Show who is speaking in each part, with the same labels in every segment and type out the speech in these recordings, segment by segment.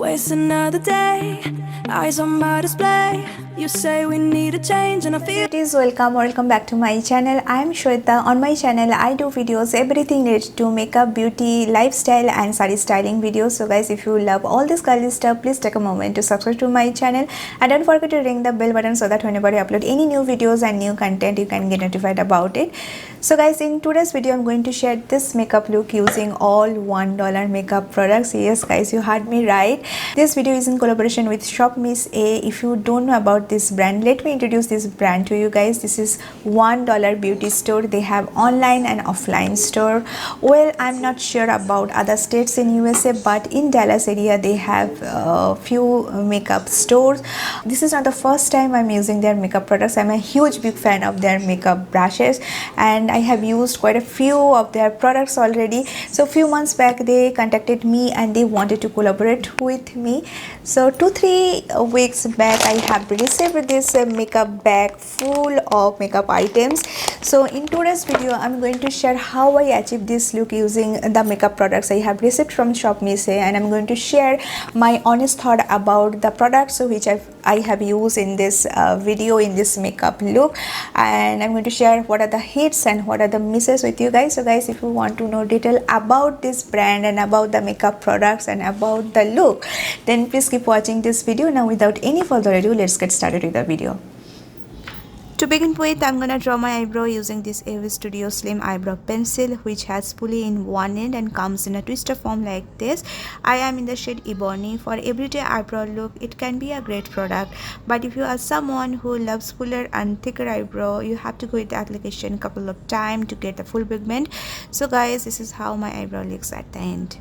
Speaker 1: Waste another day, eyes on my display. You say we need a change and I feel
Speaker 2: it is welcome back to my channel. I am Sweta. On my channel I do videos everything related to makeup, beauty, lifestyle and saree styling videos. So guys, if you love all this girly stuff, please take a moment to subscribe to my channel and don't forget to ring the bell button so that whenever I upload any new videos and new content, you can get notified about it. So guys, in today's video I'm going to share this makeup look using all $1 makeup products. Yes guys, you heard me right. This video is in collaboration with shopmissa. If you don't know about this brand, let me introduce this brand to you guys. This is $1 beauty store. They have online and offline store. Well, I'm not sure about other states in USA, but in Dallas area they have a few makeup stores. This is not the first time I'm using their makeup products. I'm a huge big fan of their makeup brushes and I have used quite a few of their products already. So few months back they contacted me and they wanted to collaborate with me. So 2-3 weeks back I have received this makeup bag full of makeup items. So in today's video I'm going to share how I achieved this look using the makeup products I have received from shopmissa, and I'm going to share my honest thought about the products which I have used in this video, in this makeup look, and I'm going to share what are the hits and what are the misses with you guys. So guys, if you want to know detail about this brand and about the makeup products and about the look, then please keep watching this video. Now without any further ado, let's get started with the video. To begin with, I'm gonna draw my eyebrow using this ewith Studio Slim eyebrow pencil, which has pulley in one end and comes in a twister form like this. I am in the shade Ebony. For everyday eyebrow look, it can be a great product, but if you are someone who loves fuller and thicker eyebrow, you have to go with the application a couple of times to get the full pigment. So guys, this is how my eyebrow looks at the end.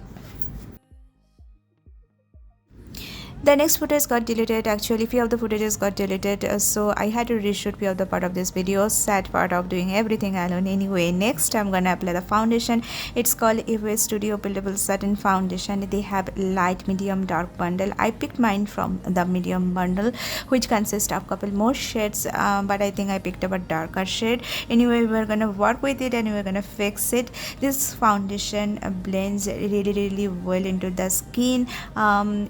Speaker 2: The next footage got deleted. Actually, few of the footages got deleted, so I had to reshoot few of the part of this video. Sad part of doing everything alone. Anyway, next I'm gonna apply the foundation. It's called ewith Studio Buildable Satin Foundation. They have light, medium, dark bundle. I picked mine from the medium bundle, which consists of couple more shades, but I think I picked up a darker shade. Anyway, we're gonna work with it and we're gonna fix it. This foundation blends really well into the skin.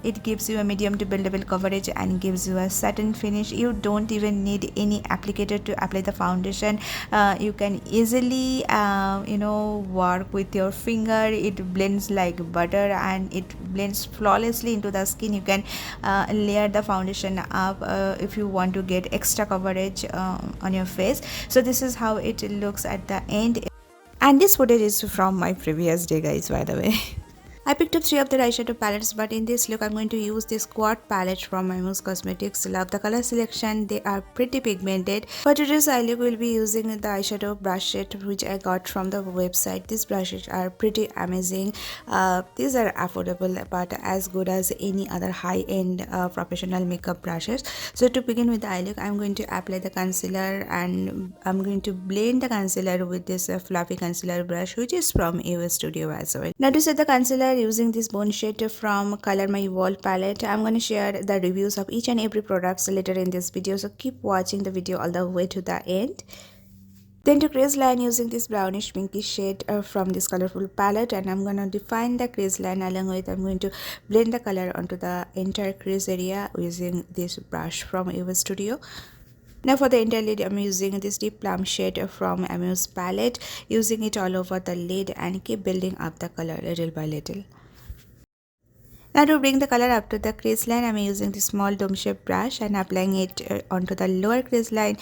Speaker 2: It gives you a medium to buildable coverage and gives you a satin finish. You don't even need any applicator to apply the foundation. You can easily work with your finger. It blends like butter and it blends flawlessly into the skin. You can layer the foundation up if you want to get extra coverage on your face. So this is how it looks at the end, and this footage is from my previous day guys, by the way. I picked up 3 of the eyeshadow palettes, but in this look I'm going to use this quad palette from Muse Cosmetics. Love the color selection, they are pretty pigmented. For today's eye look, we'll be using the eyeshadow brush set which I got from the website. These brushes are pretty amazing. These are affordable but as good as any other high-end professional makeup brushes. So to begin with the eye look, I'm going to apply the concealer and I'm going to blend the concealer with this fluffy concealer brush which is from ewith Studio as well. Now to set the concealer, using this bone shade from Color My Wall palette. I'm going to share the reviews of each and every products later in this video, so keep watching the video all the way to the end. Then to crease line, using this brownish pinky shade from this colorful palette, and I'm going to define the crease line. Along with I'm going to blend the color onto the entire crease area using this brush from ewith Studio. Now for the inner lid, I'm using this deep plum shade from Muse palette, using it all over the lid and keep building up the color little by little. Now to bring the color up to the crease line, I'm using this small dome shaped brush and applying it onto the lower crease line.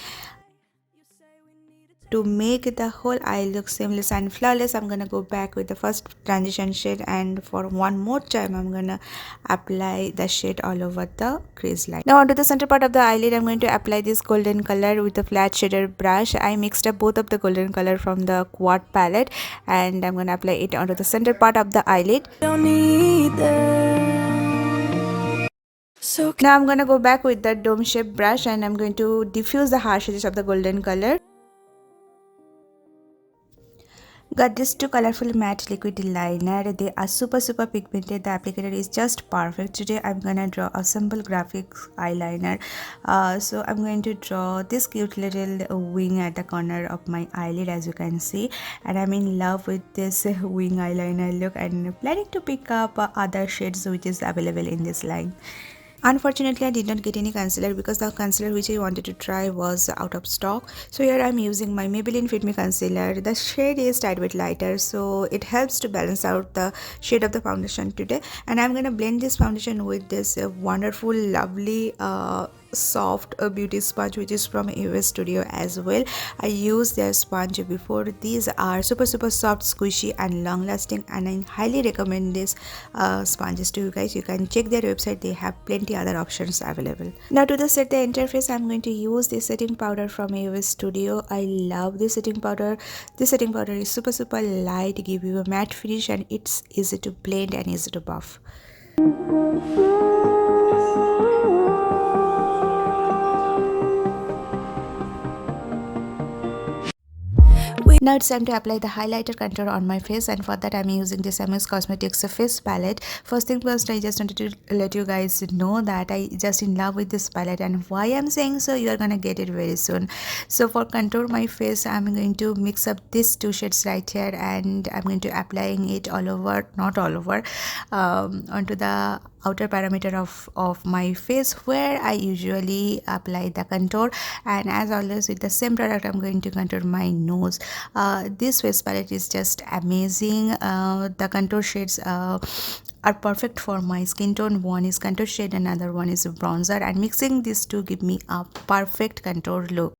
Speaker 2: To make the whole eye look seamless and flawless, I'm gonna go back with the first transition shade, and for one more time I'm gonna apply the shade all over the crease line. Now onto the center part of the eyelid, I'm going to apply this golden color with a flat shader brush. I mixed up both of the golden color from the quad palette and I'm gonna apply it onto the center part of the eyelid.
Speaker 1: don't need them. So
Speaker 2: now I'm gonna go back with the dome shaped brush and I'm going to diffuse the harsh edges of the golden color. Got these two colorful matte liquid liner. They are super pigmented. The applicator is just perfect. Today I'm gonna draw a simple graphics eyeliner. So I'm going to draw this cute little wing at the corner of my eyelid, as you can see, and I'm in love with this wing eyeliner look and planning to pick up other shades which is available in this line. Unfortunately, I did not get any concealer because the concealer which I wanted to try was out of stock. So here I'm using my Maybelline Fit Me concealer. The shade is tad bit lighter, so it helps to balance out the shade of the foundation today. And I'm gonna blend this foundation with this wonderful, lovely, soft beauty sponge which is from ewith studio as well. I used their sponge before. These are super soft, squishy and long lasting, and I highly recommend these sponges to you guys. You can check their website, they have plenty other options available. Now to set the interface, I'm going to use this setting powder from ewith studio. I love this setting powder. This setting powder is super light, give you a matte finish, and it's easy to blend and easy to buff. Now it's time to apply the highlighter contour on my face, and for that I'm using this MS Cosmetics face palette. First thing first, I just wanted to let you guys know that I just in love with this palette, and why I'm saying so, you are gonna get it very soon. So for contour my face, I'm going to mix up these two shades right here, and I'm going to applying it all over, not all over, onto the outer parameter of my face where I usually apply the contour. And as always with the same product, I'm going to contour my nose. This face palette is just amazing. The contour shades are perfect for my skin tone. One is contour shade, another one is bronzer, and mixing these two give me a perfect contour look.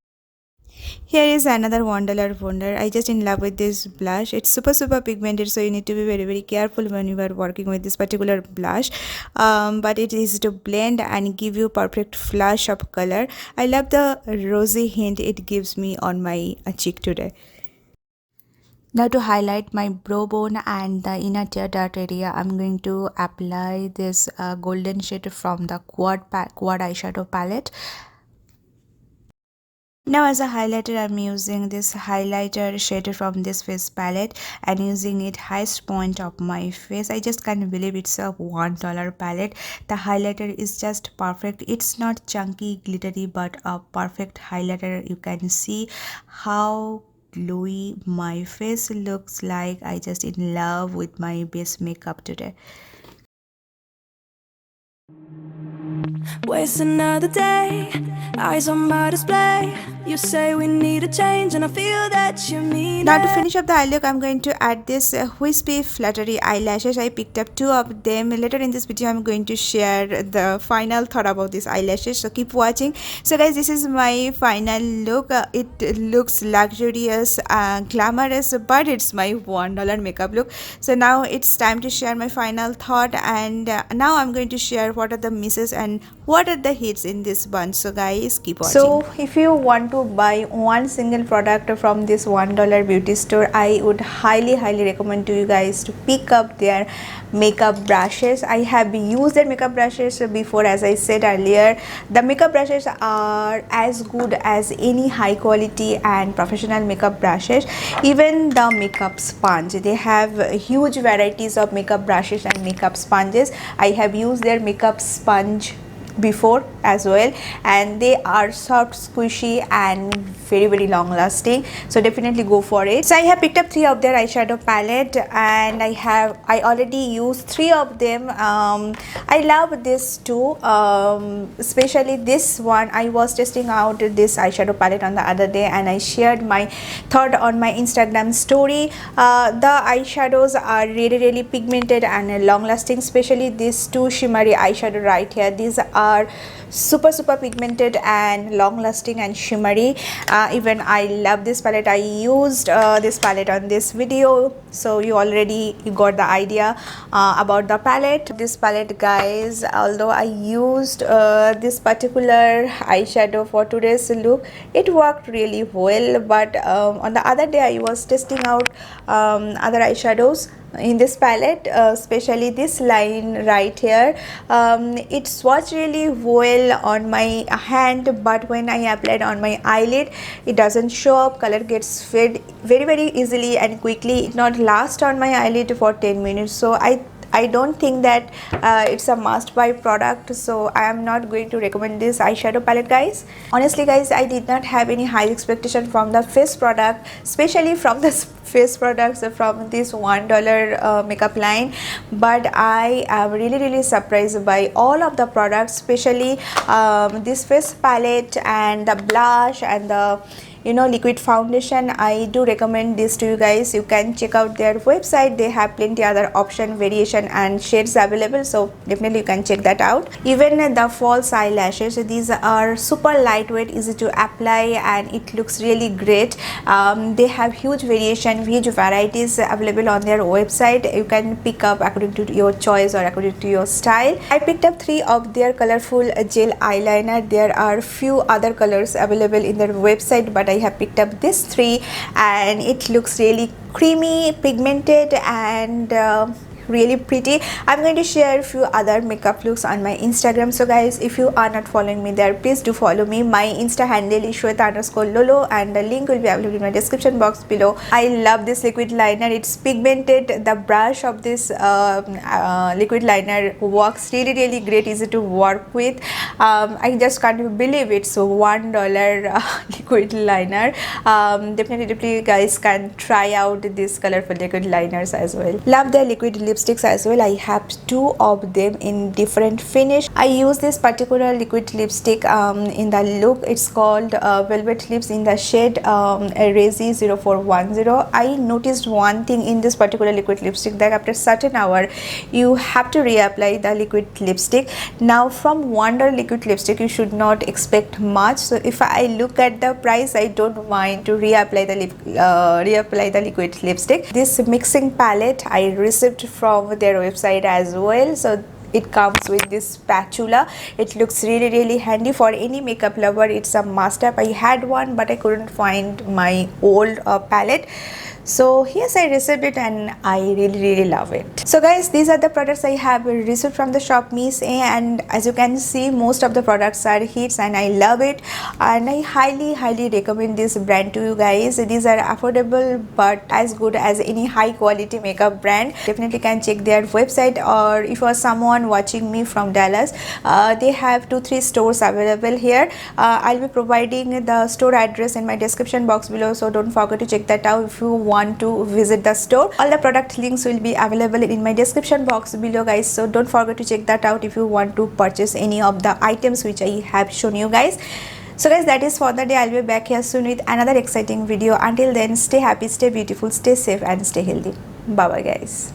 Speaker 2: Here is another $1 wonder. I just in love with this blush. It's super pigmented, so you need to be very careful when you are working with this particular blush, but it is to blend and give you perfect flush of color. I love the rosy hint it gives me on my cheek today. Now to highlight my brow bone and the inner tear duct area, I'm going to apply this golden shade from the quad eyeshadow palette. Now as a highlighter, I'm using this highlighter shade from this face palette and using it highest point of my face. I just can't believe it's a $1 palette. The highlighter is just perfect. It's not chunky, glittery, but a perfect highlighter. You can see how glowy my face looks like. I just in love with my base makeup today.
Speaker 1: Waste another day, eyes on my display. You say we need a change, and I feel that you mean
Speaker 2: Now
Speaker 1: it.
Speaker 2: to finish up the eye look, I'm going to add this wispy fluttery eyelashes. I picked up two of them. Later in this video, I'm going to share the final thought about these eyelashes, so keep watching. So guys, this is my final look. It looks luxurious, glamorous, but it's my $1 makeup look. So now it's time to share my final thought, and now I'm going to share what are the misses and what are the hits in this bunch. So guys, keep watching. So if you want to buy one single product from this $1 beauty store, I would highly recommend to you guys to pick up their makeup brushes. I have used their makeup brushes before. As I said earlier, the makeup brushes are as good as any high quality and professional makeup brushes. Even the makeup sponge, they have huge varieties of makeup brushes and makeup sponges. I have used their makeup sponge before as well, and they are soft, squishy and very long lasting, so definitely go for it. So I have picked up 3 of their eyeshadow palette, and I already used 3 of them. I love this too, especially this one. I was testing out this eyeshadow palette on the other day, and I shared my thought on my Instagram story. The eyeshadows are really pigmented and long lasting, especially these 2 shimmery eyeshadow right here. These are super pigmented and long lasting and shimmery. Even I love this palette. I used this palette on this video, so you got the idea about the palette. This palette, guys, although I used this particular eyeshadow for today's look, it worked really well, but on the other day I was testing out other eyeshadows. in this palette, especially this line right here. It swatched really well on my hand, but when I applied on my eyelid, it doesn't show up. Color gets fade very easily and quickly. It not last on my eyelid for 10 minutes. So I don't think that it's a must buy product, so I am not going to recommend this eyeshadow palette, guys. Honestly guys, I did not have any high expectation from the face product, especially from the face products from this $1 makeup line, but I am really surprised by all of the products, especially this face palette and the blush and the liquid foundation. I do recommend this to you guys. You can check out their website. They have plenty other option, variation and shades available, so definitely you can check that out. Even the false eyelashes, these are super lightweight, easy to apply, and it looks really great. They have huge variation, huge varieties available on their website. You can pick up according to your choice or according to your style. I picked up 3 of their colorful gel eyeliner. There are few other colors available in their website, but I have picked up this 3 and it looks really creamy, pigmented and really pretty. I'm going to share a few other makeup looks on my Instagram, so guys, if you are not following me there, please do follow me. My Insta handle is Sweta_Lolo and the link will be available in my description box below. I love this liquid liner. It's pigmented. The brush of this liquid liner works really great, easy to work with. I just can't believe it's $1 liquid liner. Definitely guys can try out this colorful liquid liners as well. Love the liquid lipsticks as well. I have 2 of them in different finish. I use this particular liquid lipstick in the look. It's called Velvet Lips in the shade Resi 0410. I noticed one thing in this particular liquid lipstick, that after certain hour you have to reapply the liquid lipstick. Now from $1 liquid lipstick you should not expect much, so if I look at the price, I don't mind to reapply the liquid lipstick. This mixing palette I received from their website as well, so it comes with this spatula. It looks really handy for any makeup lover. It's a must have. I had one but I couldn't find my old palette, so yes, I received it and I really love it. So guys, these are the products I have received from the shopmissa, and as you can see, most of the products are hits and I love it, and I highly recommend this brand to you guys. These are affordable but as good as any high quality makeup brand. Definitely can check their website, or if you are someone watching me from Dallas, they have 2-3 stores available here. I'll be providing the store address in my description box below, so don't forget to check that out if you want to visit the store. All the product links will be available in my description box below, guys, so don't forget to check that out if you want to purchase any of the items which I have shown you guys. So guys, that is for the day. I'll be back here soon with another exciting video. Until then, stay happy, stay beautiful, stay safe and stay healthy. Bye bye guys.